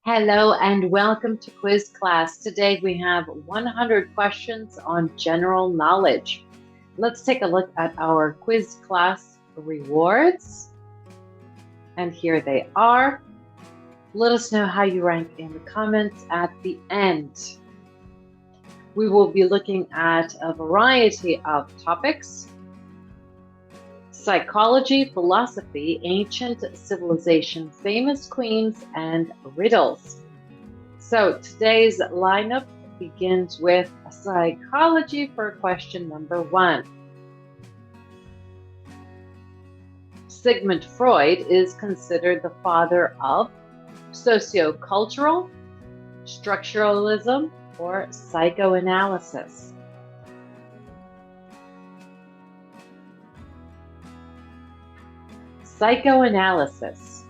Hello and welcome to quiz class. Today we have 100 questions on general knowledge. Let's take a look at our quiz class rewards. And here they are. Let us know how you rank in the comments at the end. We will be looking at a variety of topics: psychology, philosophy, ancient civilization, famous queens, and riddles. So today's lineup begins with psychology for question number 1. Sigmund Freud is considered the father of sociocultural, structuralism, or psychoanalysis. Psychoanalysis.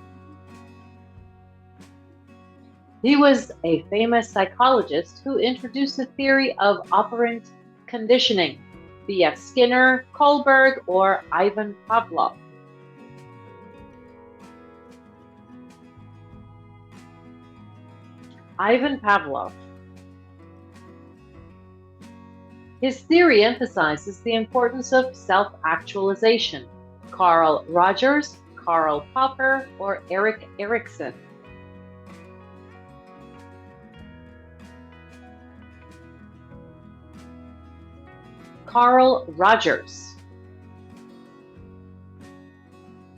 He was a famous psychologist who introduced the theory of operant conditioning. B.F. Skinner, Kohlberg, or Ivan Pavlov. Ivan Pavlov. His theory emphasizes the importance of self-actualization. Carl Rogers, Karl Popper, or Erik Erikson. Carl Rogers.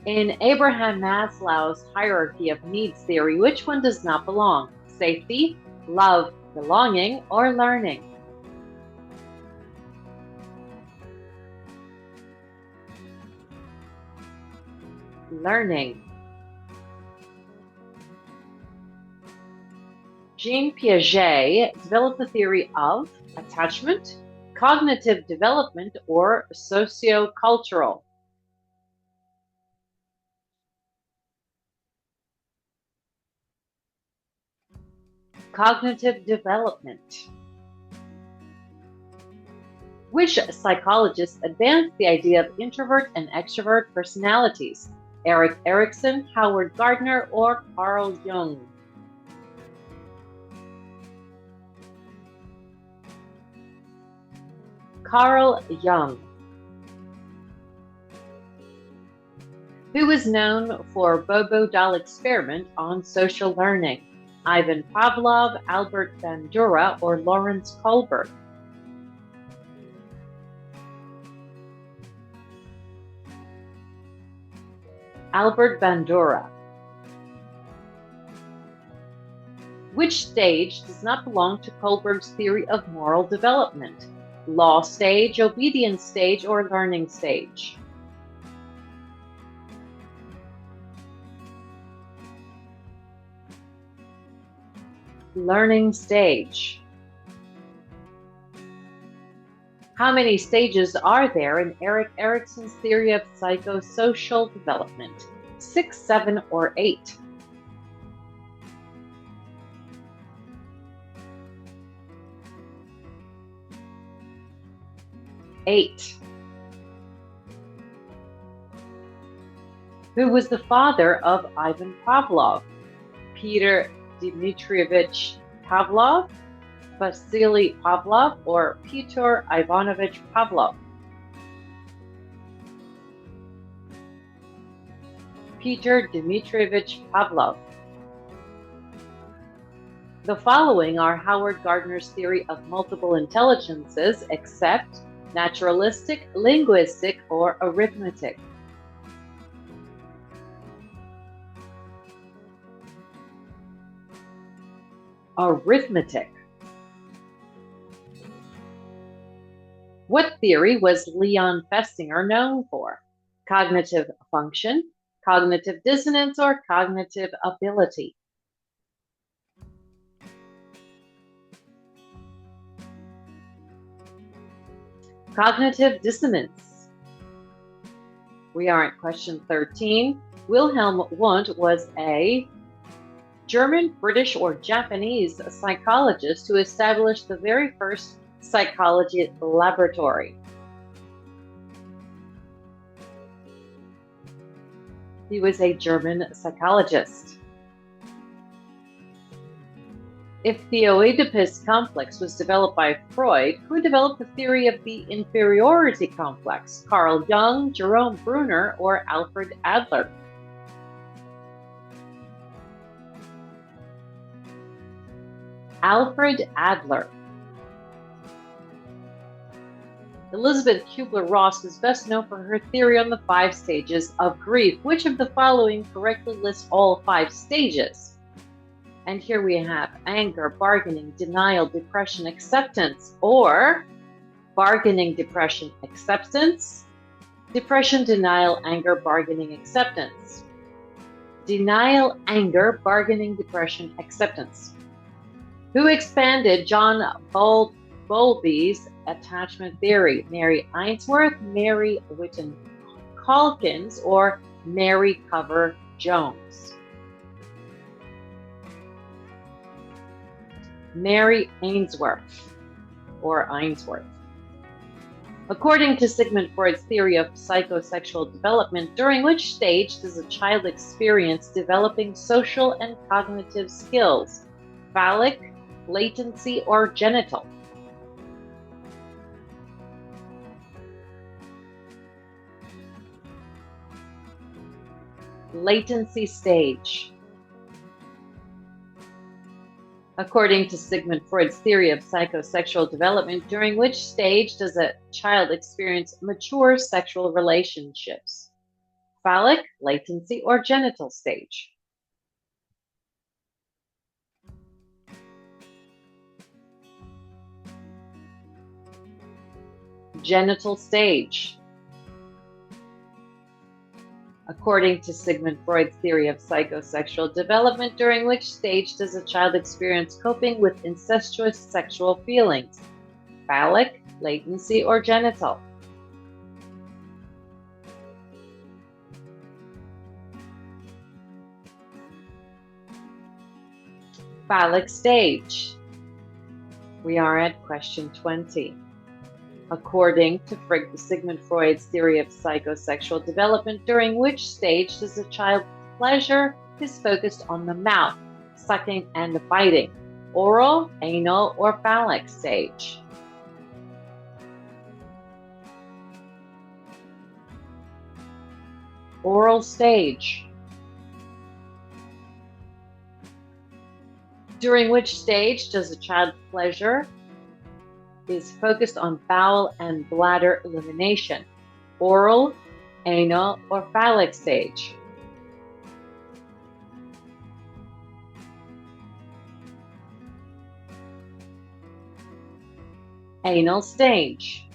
In Abraham Maslow's hierarchy of needs theory, which one does not belong? Safety, love, belonging, or learning? Learning. Jean Piaget developed the theory of attachment, cognitive development, or sociocultural? Cognitive development. Which psychologist advanced the idea of introvert and extrovert personalities? Erik Erikson, Howard Gardner, or Carl Jung? Carl Jung. Who is known for Bobo doll experiment on social learning? Ivan Pavlov, Albert Bandura, or Lawrence Kohlberg? Albert Bandura. Which stage does not belong to Kohlberg's theory of moral development? Law stage, obedience stage, or learning stage? Learning stage. How many stages are there in Erik Erikson's theory of psychosocial development? 6, 7, or 8? 8. Who was the father of Ivan Pavlov? Peter Dmitrievich Pavlov, Vasily Pavlov, or Pyotr Ivanovich Pavlov? Peter Dmitrievich Pavlov. The following are Howard Gardner's theory of multiple intelligences, except naturalistic, linguistic, or arithmetic. Arithmetic. What theory was Leon Festinger known for? Cognitive function, cognitive dissonance, or cognitive ability? Cognitive dissonance. We are at question 13. Wilhelm Wundt was a German, British, or Japanese psychologist who established the very first psychology laboratory. He was a German psychologist. If the Oedipus complex was developed by Freud, who developed the theory of the inferiority complex? Carl Jung, Jerome Bruner, or Alfred Adler? Alfred Adler. Elizabeth Kubler-Ross is best known for her theory on the 5 stages of grief. Which of the following correctly lists all 5 stages? And here we have anger, bargaining, denial, depression, acceptance, or bargaining, depression, acceptance, depression, denial, anger, bargaining, acceptance. Denial, anger, bargaining, depression, acceptance. Who expanded John Bowlby's attachment theory? Mary Ainsworth, Mary Whitton Calkins, or Mary Cover Jones? Mary Ainsworth, or Ainsworth. According to Sigmund Freud's theory of psychosexual development, during which stage does a child experience developing social and cognitive skills? Phallic, latency, or genital? Latency stage. According to Sigmund Freud's theory of psychosexual development, during which stage does a child experience mature sexual relationships? Phallic, latency, or genital stage? Genital stage. According to Sigmund Freud's theory of psychosexual development, during which stage does a child experience coping with incestuous sexual feelings? Phallic, latency, or genital? Phallic stage. We are at question 20. According to Sigmund Freud's theory of psychosexual development, during which stage does a child's pleasure is focused on the mouth, sucking and biting? Oral, anal, or phallic stage? Oral stage. During which stage does a child's pleasure is focused on bowel and bladder elimination? Oral, anal, or phallic stage? Anal stage.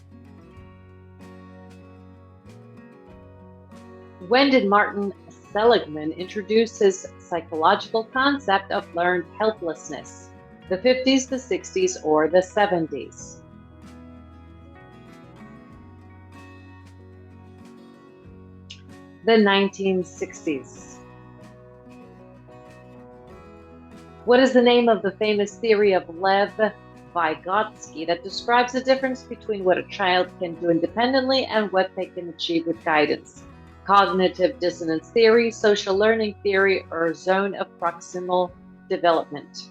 When did Martin Seligman introduce his psychological concept of learned helplessness? The 50s, the 60s, or the 70s? The 1960s. What is the name of the famous theory of Lev Vygotsky that describes the difference between what a child can do independently and what they can achieve with guidance? Cognitive dissonance theory, social learning theory, or zone of proximal development?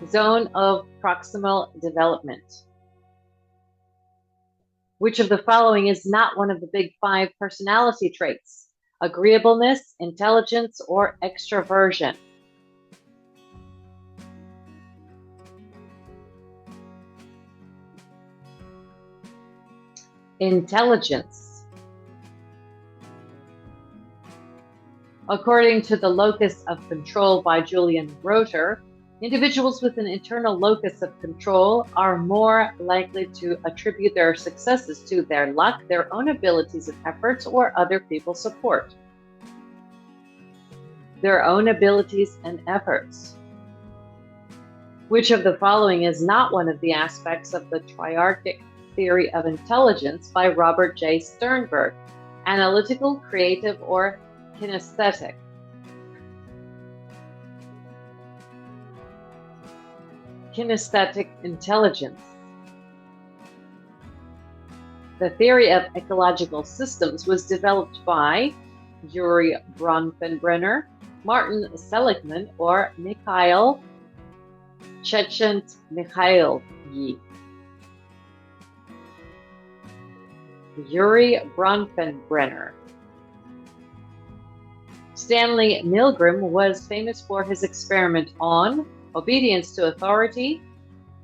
Zone of proximal development. Which of the following is not one of the big 5 personality traits? Agreeableness, intelligence, or extroversion? Intelligence. According to the locus of control by Julian Roter, individuals with an internal locus of control are more likely to attribute their successes to their luck, their own abilities and efforts, or other people's support. Their own abilities and efforts. Which of the following is not one of the aspects of the triarchic theory of intelligence by Robert J. Sternberg? Analytical, creative, or kinesthetic? Kinesthetic intelligence. The theory of ecological systems was developed by Yuri Bronfenbrenner, Martin Seligman or Mikhail Csikszentmihalyi. Yuri Bronfenbrenner. Stanley Milgram was famous for his experiment on obedience to authority,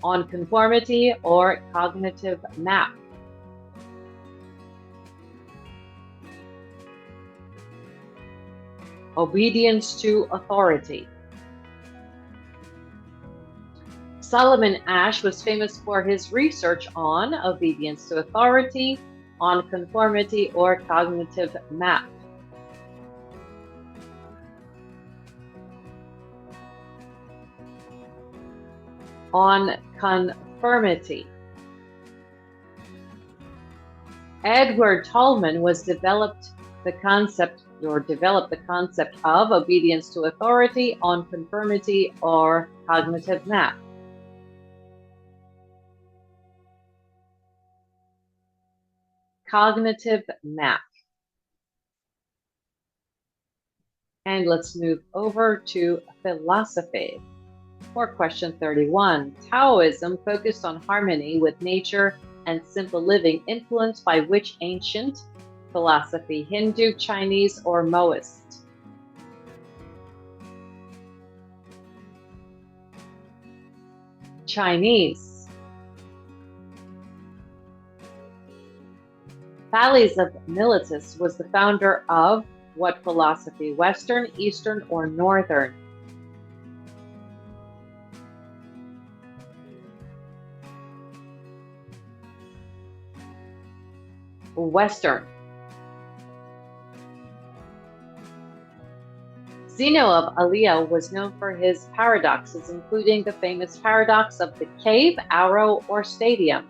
on conformity, or cognitive map. Obedience to authority. Solomon Asch was famous for his research on obedience to authority, on conformity, or cognitive map. On conformity. Edward Tolman developed the concept of obedience to authority, on conformity, or cognitive map. Cognitive map. And let's move over to philosophy. For question 31, Taoism focused on harmony with nature and simple living, influenced by which ancient philosophy? Hindu, Chinese, or Maoist? Chinese. Thales of Miletus was the founder of what philosophy? Western, Eastern, or Northern? Western. Zeno of Elea was known for his paradoxes, including the famous paradox of the cave, arrow, or stadium.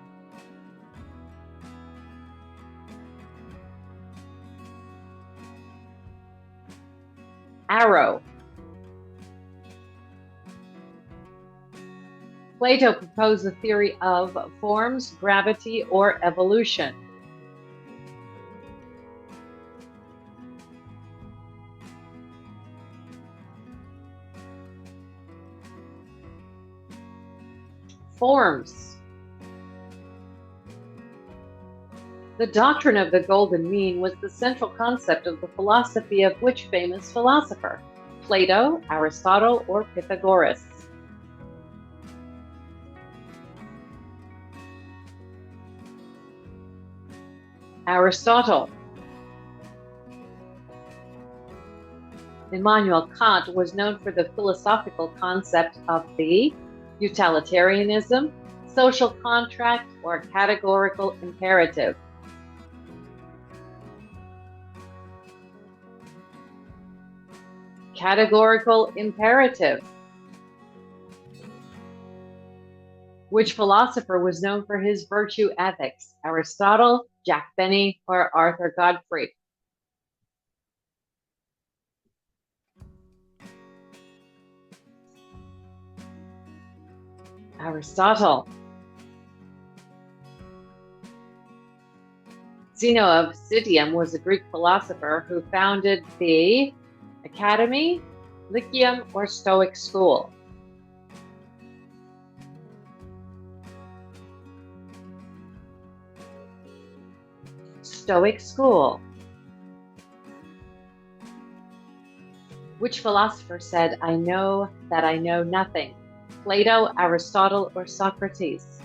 Arrow. Plato proposed the theory of forms, gravity, or evolution. Forms. The doctrine of the golden mean was the central concept of the philosophy of which famous philosopher? Plato, Aristotle, or Pythagoras? Aristotle. Immanuel Kant was known for the philosophical concept of the utilitarianism, social contract, or categorical imperative. Categorical imperative. Which philosopher was known for his virtue ethics? Aristotle, Jack Benny, or Arthur Godfrey? Aristotle. Zeno of Citium was a Greek philosopher who founded the Academy, Lyceum, or Stoic school. Stoic school. Which philosopher said, "I know that I know nothing"? Plato, Aristotle, or Socrates?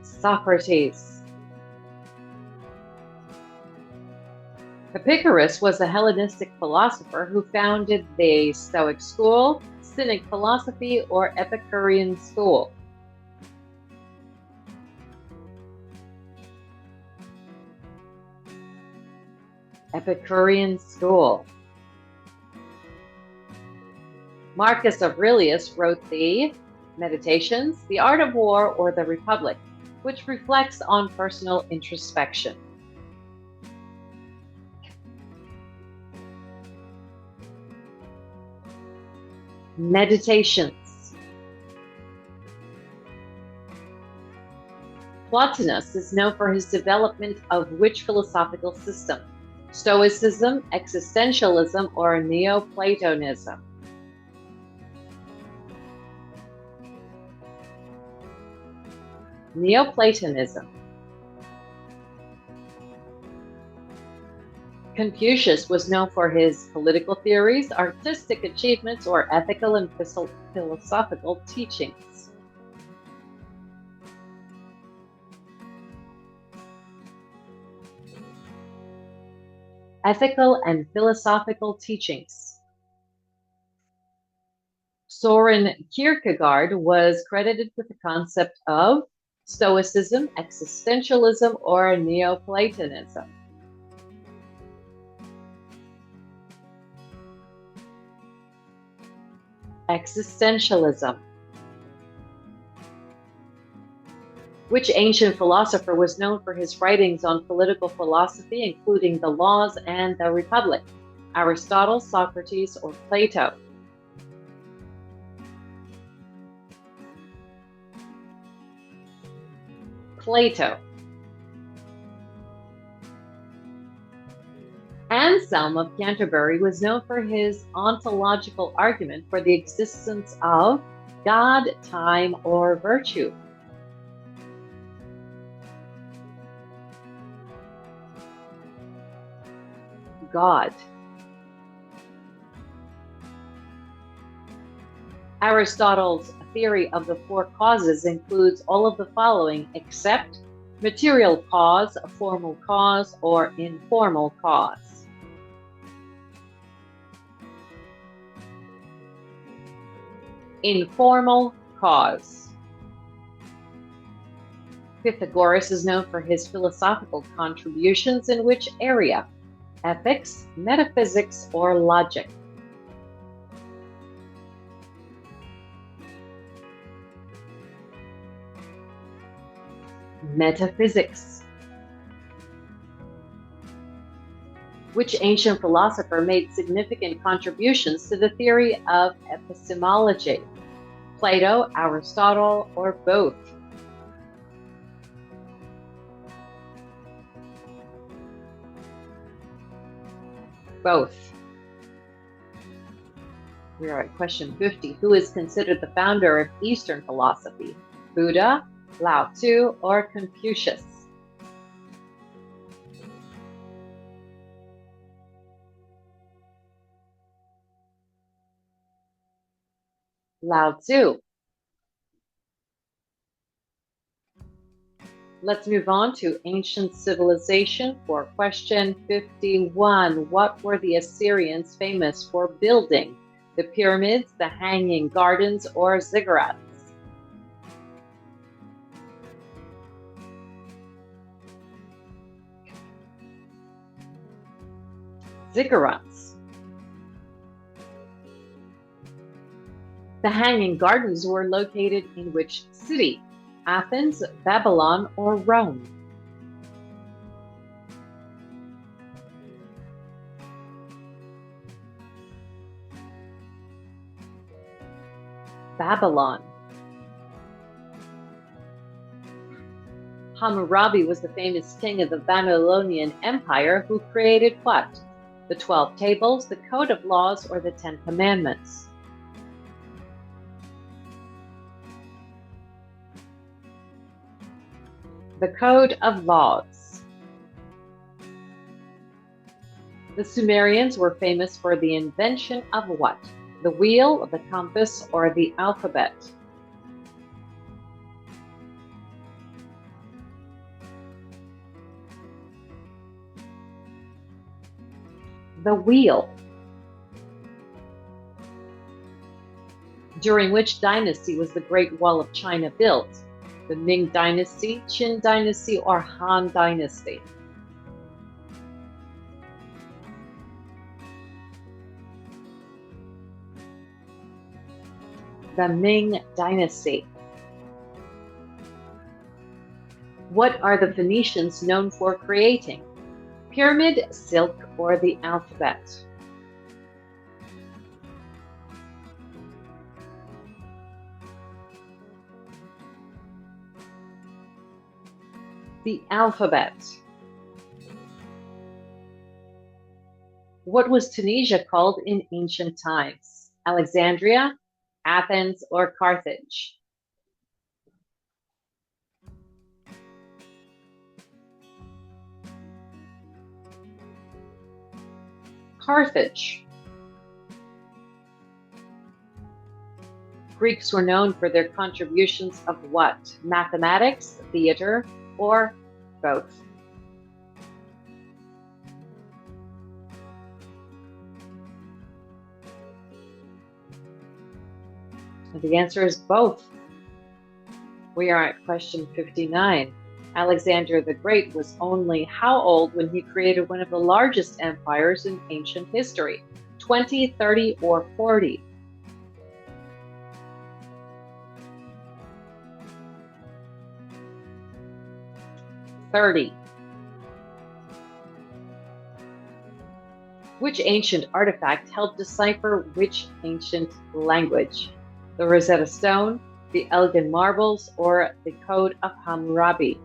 Socrates. Epicurus was a Hellenistic philosopher who founded the Stoic school, Cynic philosophy, or Epicurean school. Epicurean school. Marcus Aurelius wrote the Meditations, The Art of War, or The Republic, which reflects on personal introspection. Meditations. Plotinus is known for his development of which philosophical system? Stoicism, existentialism, or Neoplatonism? Neoplatonism. Confucius was known for his political theories, artistic achievements, or ethical and philosophical teachings. Ethical and philosophical teachings. Soren Kierkegaard was credited with the concept of Stoicism, existentialism, or Neoplatonism. Existentialism. Which ancient philosopher was known for his writings on political philosophy, including the Laws and the Republic? Aristotle, Socrates, or Plato? Plato. Anselm of Canterbury was known for his ontological argument for the existence of God, time, or virtue. God. Aristotle's theory of the four causes includes all of the following except material cause, formal cause, or informal cause. Informal cause. Pythagoras is known for his philosophical contributions in which area? Ethics, metaphysics, or logic? Metaphysics. Which ancient philosopher made significant contributions to the theory of epistemology? Plato, Aristotle, or both? Both. We are at question 50. Who is considered the founder of Eastern philosophy? Buddha, Lao Tzu, or Confucius? Lao Tzu. Let's move on to ancient civilization for question 51. What were the Assyrians famous for building? The pyramids, the hanging gardens, or ziggurats? Ziggurats. The hanging gardens were located in which city? Athens, Babylon, or Rome? Babylon. Hammurabi was the famous king of the Babylonian Empire who created what? The 12 Tables, the Code of Laws, or the 10 Commandments? The Code of Laws. The Sumerians were famous for the invention of what? The wheel, the compass, or the alphabet? The wheel. During which dynasty was the Great Wall of China built? The Ming Dynasty, Qin Dynasty, or Han Dynasty? The Ming Dynasty. What are the Phoenicians known for creating? Pyramid, silk, or the alphabet? The alphabet. What was Tunisia called in ancient times? Alexandria, Athens, or Carthage? Carthage. Greeks were known for their contributions of what? Mathematics, theater, or both? The answer is both. We are at question 59. Alexander the Great was only how old when he created one of the largest empires in ancient history? 20, 30, or 40? 30. Which ancient artifact helped decipher which ancient language? The Rosetta Stone, the Elgin Marbles, or the Code of Hammurabi?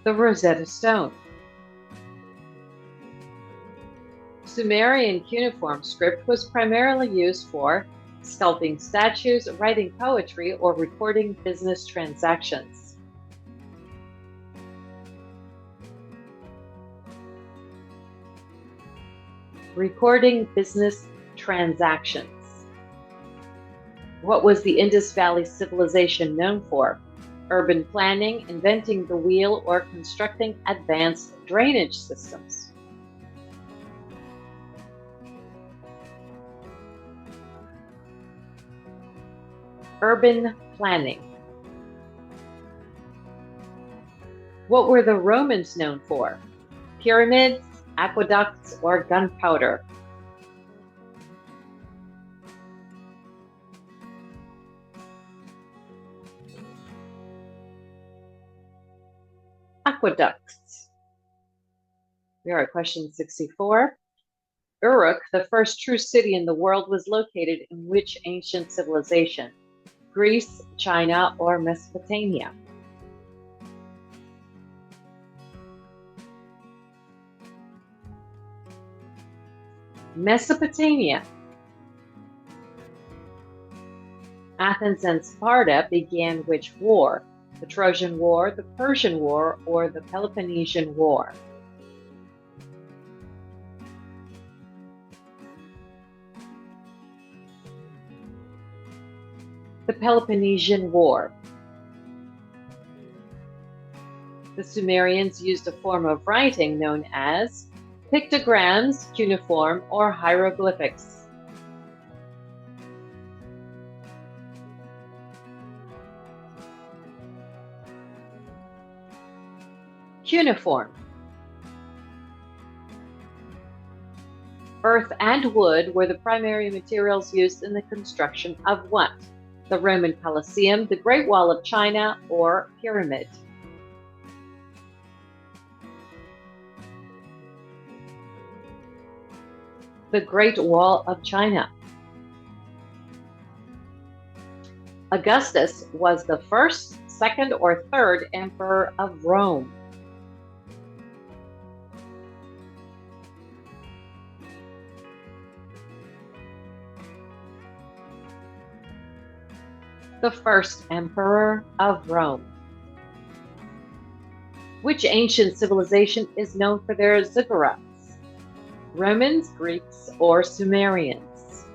The Rosetta Stone. Sumerian cuneiform script was primarily used for sculpting statues, writing poetry, or recording business transactions. Recording business transactions. What was the Indus Valley civilization known for? Urban planning, inventing the wheel, or constructing advanced drainage systems? Urban planning. What were the Romans known for? Pyramids, aqueducts, or gunpowder? Aqueducts. We are at question 64. Uruk, the first true city in the world, was located in which ancient civilization? Greece, China, or Mesopotamia? Mesopotamia. Athens and Sparta began which war? The Trojan War, the Persian War, or the Peloponnesian War? The Peloponnesian War. The Sumerians used a form of writing known as pictograms, cuneiform, or hieroglyphics. Cuneiform. Earth and wood were the primary materials used in the construction of what? The Roman Colosseum, the Great Wall of China, or pyramid? The Great Wall of China. Augustus was the first, second, or third emperor of Rome? The first emperor of Rome. Which ancient civilization is known for their ziggurats? Romans, Greeks, or Sumerians?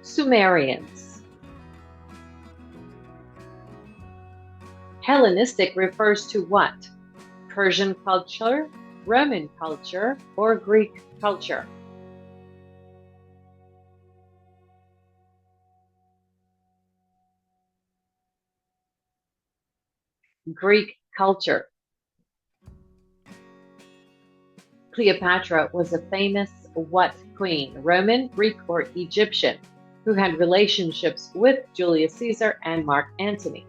Sumerians. Hellenistic refers to what? Persian culture, Roman culture, or Greek culture? Greek culture. Cleopatra was a famous what queen? Roman, Greek, or Egyptian, who had relationships with Julius Caesar and Mark Antony?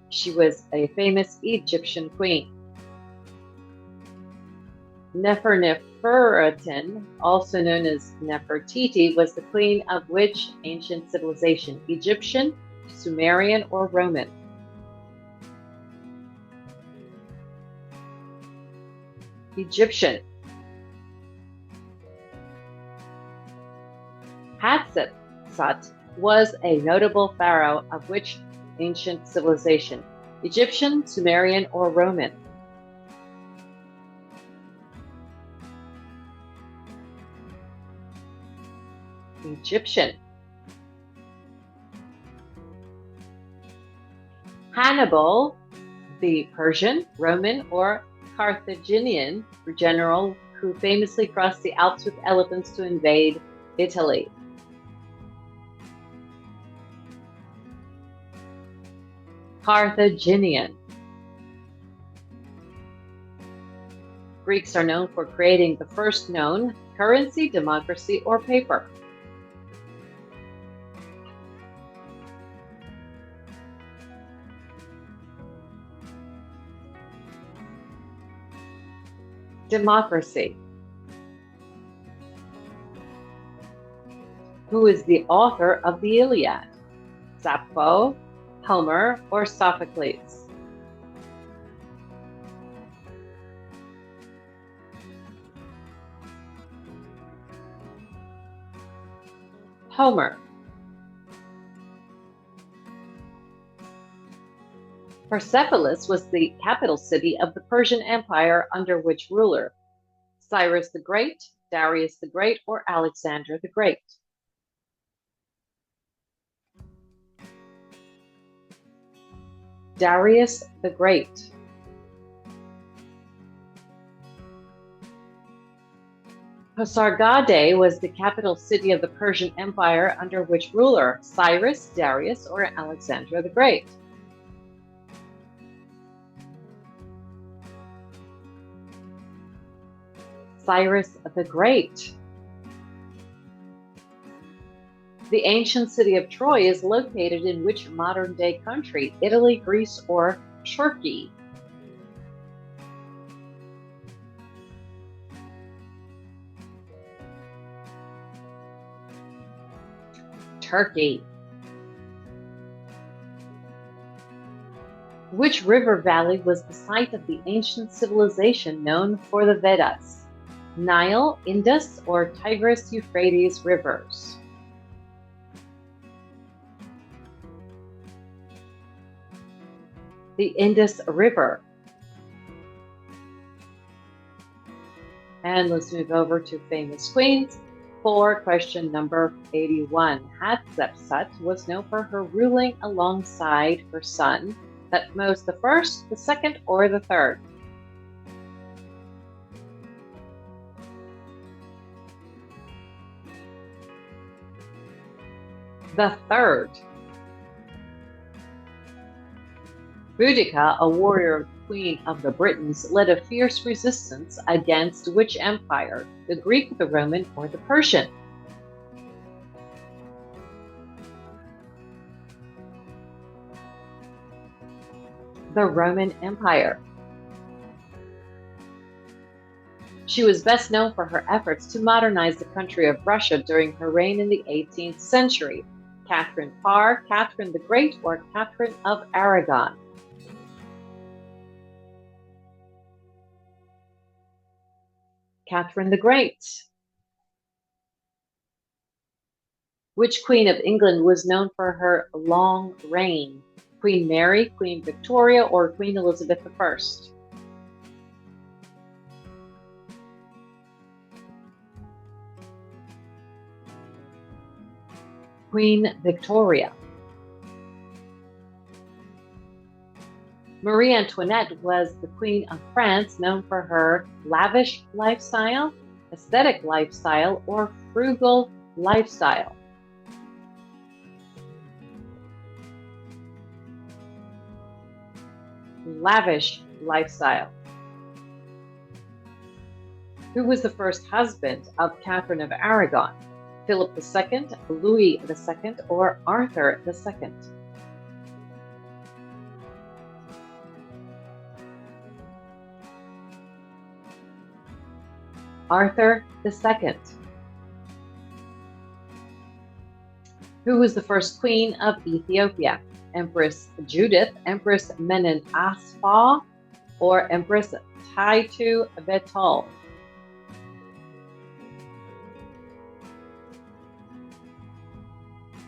She was a famous Egyptian queen. Nefertiti, also known as Nefertiti, was the queen of which ancient civilization? Egyptian, Sumerian, or Roman? Egyptian. Hatshepsut was a notable pharaoh of which ancient civilization? Egyptian, Sumerian, or Roman? Egyptian. Hannibal, the Persian, Roman, or Carthaginian general who famously crossed the Alps with elephants to invade Italy? Carthaginian. Greeks are known for creating the first known currency, democracy, or paper. Democracy. Who is the author of the Iliad? Sappho, Homer, or Sophocles? Homer. Persepolis was the capital city of the Persian Empire under which ruler? Cyrus the Great, Darius the Great, or Alexander the Great? Darius the Great. Pasargadae was the capital city of the Persian Empire under which ruler? Cyrus, Darius, or Alexander the Great? Cyrus the Great. The ancient city of Troy is located in which modern-day country? Italy, Greece, or Turkey? Turkey. Which river valley was the site of the ancient civilization known for the Vedas? Nile, Indus, or Tigris-Euphrates rivers? The Indus River. And let's move over to famous queens for question number 81. Hatshepsut was known for her ruling alongside her son, Thutmose the First, the Second, or the Third? The Third. Boudica, a warrior queen of the Britons, led a fierce resistance against which empire? The Greek, the Roman, or the Persian? The Roman Empire. She was best known for her efforts to modernize the country of Russia during her reign in the 18th century. Catherine Parr, Catherine the Great, or Catherine of Aragon? Catherine the Great. Which Queen of England was known for her long reign? Queen Mary, Queen Victoria, or Queen Elizabeth I? Queen Victoria. Marie Antoinette was the Queen of France, known for her lavish lifestyle, aesthetic lifestyle, or frugal lifestyle? Lavish lifestyle. Who was the first husband of Catherine of Aragon? Philip II, Louis II, or Arthur II? Arthur II. Who was the first queen of Ethiopia? Empress Judith, Empress Menenaspa, or Empress Taitu Betul?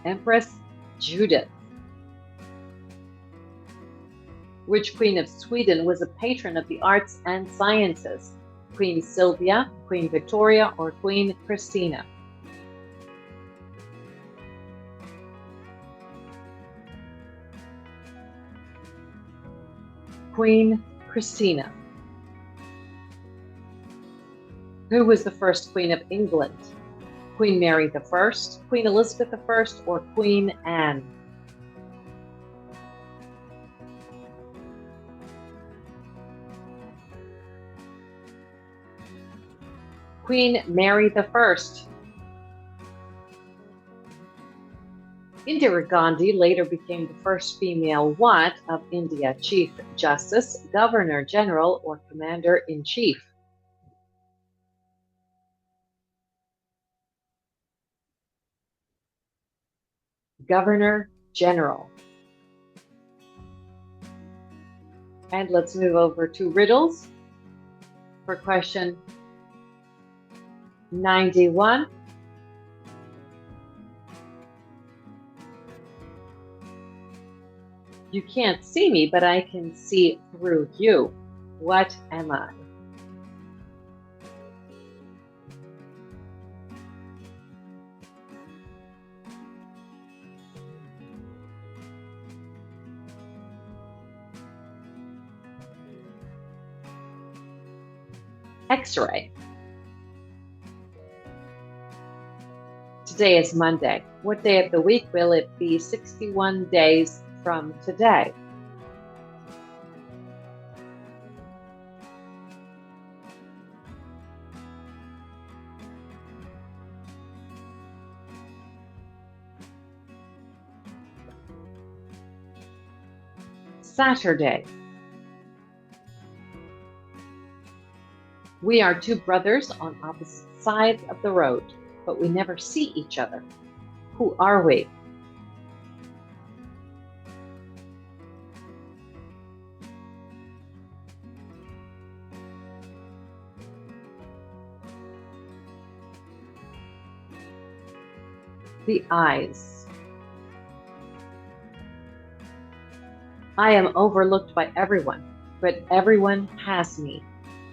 Empress Judith. Which queen of Sweden was a patron of the arts and sciences? Queen Sylvia, Queen Victoria, or Queen Christina? Queen Christina. Who was the first Queen of England? Queen Mary I, Queen Elizabeth I, or Queen Anne? Queen Mary I. Indira Gandhi later became the first female what of India? Chief Justice, Governor General, or Commander-in-Chief? Governor General. And let's move over to riddles for question 91. You can't see me, but I can see through you. What am I? X-ray. Today is Monday. What day of the week will it be 61 days from today? Saturday. We are two brothers on opposite sides of the road, but we never see each other. Who are we? The eyes. I am overlooked by everyone, but everyone has me.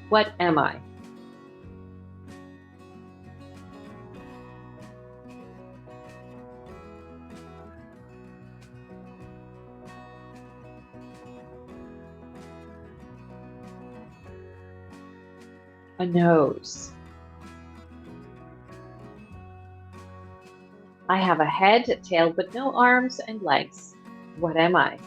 What am I? A nose. I have a head, a tail, but no arms and legs. What am I?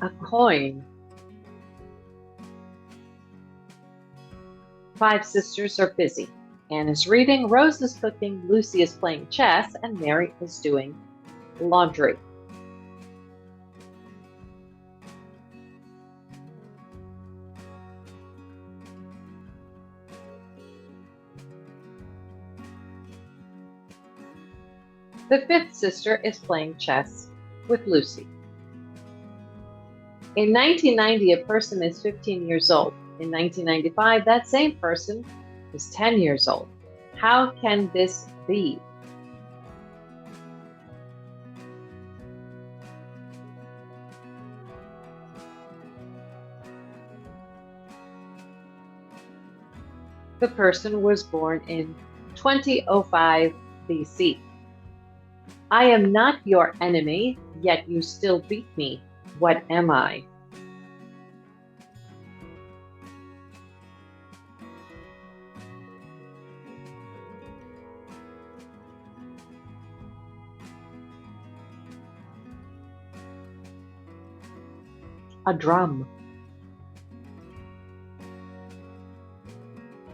A coin. 5 sisters are busy. Anne is reading, Rose is cooking, Lucy is playing chess, and Mary is doing laundry. The 5th sister is playing chess with Lucy. In 1990, a person is 15 years old. In 1995, that same person is 10 years old. How can this be? The person was born in 2005 BC. I am not your enemy, yet you still beat me. What am I? A drum.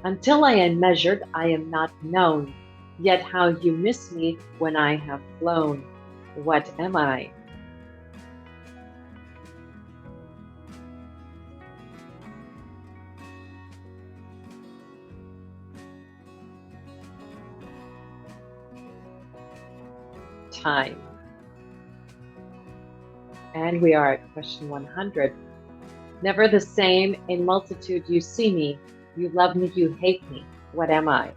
Until I am measured, I am not known. Yet how you miss me when I have flown. What am I? Time. And we are at question 100. Never the same, in multitude you see me. You love me, you hate me. What am I?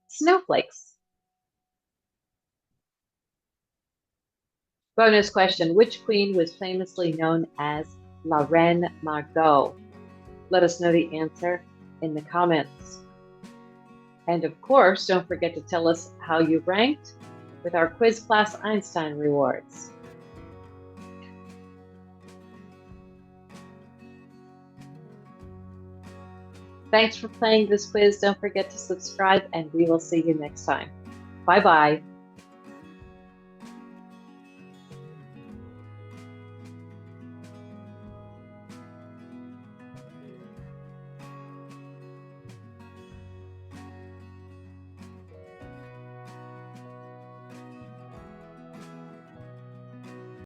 Snowflakes. Bonus question. Which queen was famously known as La Reine Margot? Let us know the answer in the comments. And of course, don't forget to tell us how you ranked with our quiz class Einstein rewards. Thanks for playing this quiz. Don't forget to subscribe, and we will see you next time. Bye-bye.